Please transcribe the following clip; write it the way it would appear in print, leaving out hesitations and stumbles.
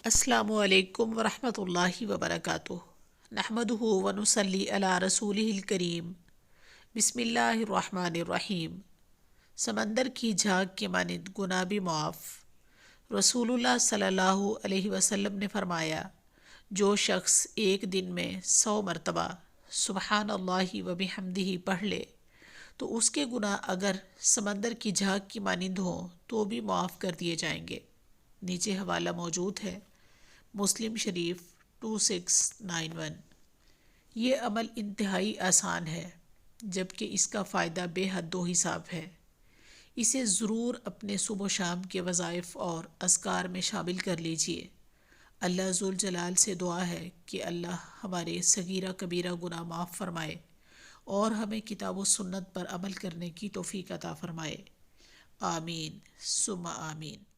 السلام علیکم ورحمۃ اللہ وبرکاتہ۔ نحمدہ ونصلی علی رسولہ الکریم۔ بسم اللہ الرحمن الرحیم۔ سمندر کی جھاگ کے مانند گناہ بھی معاف۔ رسول اللہ صلی اللہ علیہ وسلم نے فرمایا، جو شخص ایک دن میں 100 مرتبہ سبحان اللہ وبحمدہ پڑھ لے تو اس کے گناہ اگر سمندر کی جھاگ کی مانند ہوں تو بھی معاف کر دیے جائیں گے۔ نیچے حوالہ موجود ہے، مسلم شریف 2691۔ یہ عمل انتہائی آسان ہے جبکہ اس کا فائدہ بے حد و حساب ہے۔ اسے ضرور اپنے صبح و شام کے وظائف اور اذکار میں شامل کر لیجئے۔ اللہ ذوالجلال سے دعا ہے کہ اللہ ہمارے صغیرہ کبیرہ گناہ معاف فرمائے اور ہمیں کتاب و سنت پر عمل کرنے کی توفیق عطا فرمائے۔ آمین ثم آمین۔